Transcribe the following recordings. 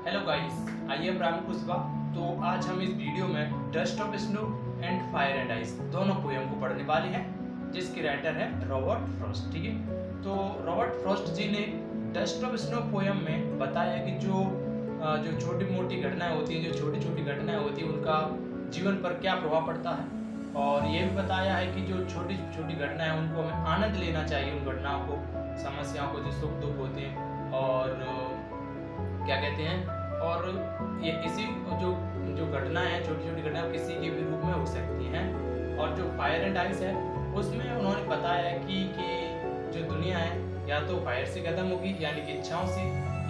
Hello guys, I am Ram Kushwaha. तो आज हम इस वीडियो में dust of snow and fire and ice दोनों पोएम को पढ़ने वाले हैं, जिसके राइटर है रॉबर्ट फ्रॉस्ट। ठीक है, तो रॉबर्ट फ्रॉस्ट जी ने डस्ट ऑफ स्नो पोएम में बताया कि जो छोटी मोटी घटनाएं होती हैं, जो छोटी छोटी घटनाएं होती हैं, उनका जीवन पर क्या प्रभाव पड़ता है। और ये भी बताया है कि जो छोटी छोटी घटनाएं हैं उनको हमें आनंद लेना चाहिए, उन घटनाओं को, समस्याओं को, जो सुख दुख होते हैं और क्या कहते हैं। और ये इसी जो जो घटनाएं हैं, छोटी छोटी घटनाएं किसी के भी रूप में हो सकती हैं। और जो फायर एंड आइस है उसमें उन्होंने बताया कि जो दुनिया है या तो फायर से खत्म होगी यानी कि इच्छाओं से,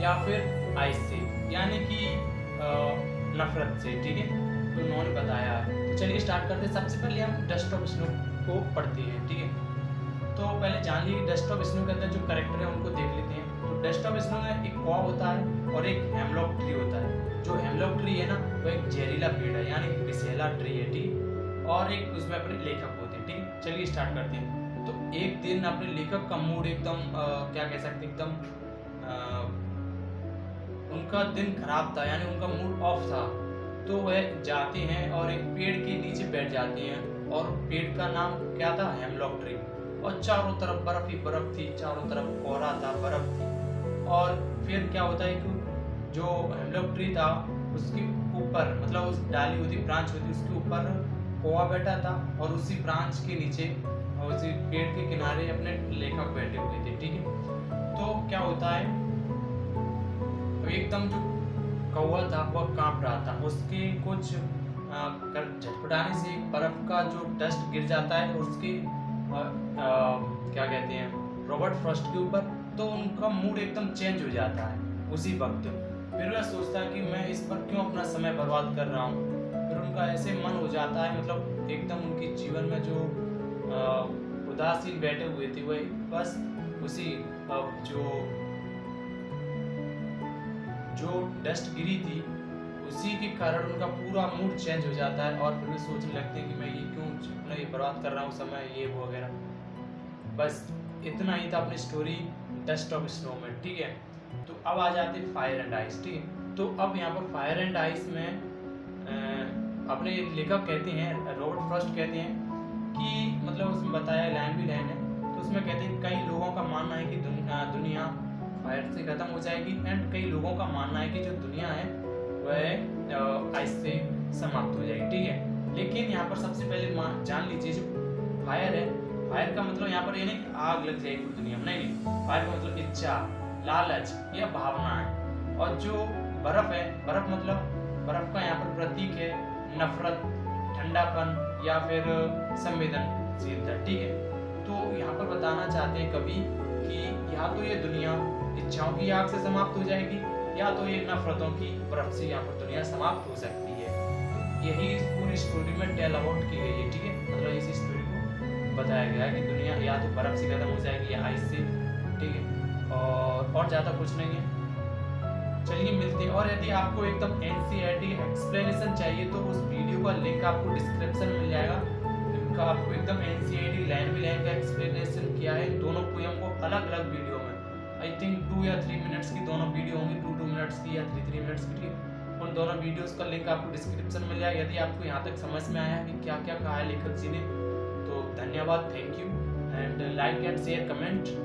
या फिर आइस से यानी कि नफरत से। ठीक है, तो उन्होंने बताया है। तो चलिए स्टार्ट करते हैं। सबसे पहले हम डस्ट ऑफ स्नो को पढ़ते हैं। ठीक है, तो पहले जान लीजिए डस्ट ऑफ स्नो के अंदर जो कैरेक्टर है उनको देख लेते हैं। तो डस्ट ऑफ स्नो में एक कॉ होता है और एक हेमलॉक ट्री होता है। जो हेमलॉक ट्री है ना, वो एक जहरीला पेड़ है यानी कि विषैला ट्री है। ठीक, और एक उसमें अपने लेखक होते हैं। ठीक, चलिए स्टार्ट करते हैं। तो एक दिन अपने लेखक का मूड एकदम क्या कह सकते हैं, एकदम उनका दिन खराब था, यानी उनका मूड ऑफ था। तो वह जाते हैं और एक पेड़ के नीचे बैठ जाते हैं, और पेड़ का नाम क्या था, हेमलॉक ट्री। और चारों तरफ बर्फ ही बर्फ थी, चारों तरफ कोहरा था, बर्फ थी। और फिर क्या होता है कि जो हेमलॉक ट्री था उसके ऊपर, मतलब उस डाली होती, ब्रांच होती, उसके ऊपर कौवा बैठा था, और उसी ब्रांच के नीचे, उसी पेड़ के किनारे अपने लेखक बैठे हुए थे। ठीक है, तो क्या होता है, एकदम जो कौवा था वह कांप रहा था। उसके कुछ झटपटाने से बर्फ का जो डस्ट गिर जाता है उसके क्या कहते हैं, रॉबर्ट फ्रॉस्ट के ऊपर। तो उनका मूड एकदम चेंज हो जाता है उसी वक्त। फिर वह सोचता है कि मैं इस पर क्यों अपना समय बर्बाद कर रहा हूँ। फिर उनका ऐसे मन हो जाता है, मतलब एकदम उनके जीवन में जो उदासीन बैठे हुए थे वह बस उसी जो डस्ट गिरी थी उसी के कारण उनका पूरा मूड चेंज हो जाता है। और फिर भी सोचने लगते हैं कि मैं ये क्यों अपना ये बर्बाद कर रहा हूँ समय, ये वो वगैरह। बस इतना ही था अपनी स्टोरी डस्ट ऑफ स्नो में। ठीक है, तो अब आ जाते हैं फायर एंड आइस। ठीक है, तो अब यहाँ पर फायर एंड आइस में अपने लेखक कहते हैं, रॉबर्ट फ्रॉस्ट कहते हैं कि, मतलब उसमें बताया लाइन भी लाइन है, तो उसमें कहते हैं कई लोगों का मानना है कि दुनिया फायर से खत्म हो जाएगी, एंड कई लोगों का मानना है कि जो दुनिया है वह आइस से समाप्त हो जाएगी। ठीक है, लेकिन यहाँ पर सबसे पहले जान लीजिए, जो फायर है, फायर का मतलब यहाँ पर ये नहीं कि आग लग जाएगी दुनिया में, नहीं। फायर का मतलब इच्छा, लालच या भावना है। और जो बर्फ है, बर्फ मतलब बर्फ का यहाँ पर प्रतीक है नफरत, ठंडापन या फिर संवेदनशीलता। ठीक है, तो यहाँ पर बताना चाहते हैं कवि कि या तो ये दुनिया इच्छाओं की आग से समाप्त हो जाएगी, या तो ये नफरतों की बर्फ से यहाँ पर दुनिया समाप्त हो सकती है। तो यही इस पूरी स्टोरी में टेल अबाउट की गई है। ठीक है, मतलब इस स्टोरी को बताया गया है कि दुनिया या तो बर्फ से खत्म हो जाएगी या आइस से। ठीक है, और ज़्यादा कुछ नहीं है। चलिए मिलते हैं। और यदि आपको एकदम एनसीईआरटी एक्सप्लेनेशन चाहिए तो उस वीडियो का लिंक आपको डिस्क्रिप्शन में मिल जाएगा। इनका आपको एकदम एनसीईआरटी लाइन बाय लाइन का एक्सप्लेनेशन किया है दोनों पोएम को अलग अलग वीडियो में। आई थिंक 2 या 3 मिनट्स की दोनों वीडियो होंगी, 2 मिनट्स की या 3 मिनट्स की। ठीक, उन दोनों वीडियोस का लिंक आपको डिस्क्रिप्शन में मिल जाएगा। यदि आपको यहाँ तक समझ में आया कि क्या क्या कहा है लेखक जी ने, तो धन्यवाद, thank you, and like and share comment.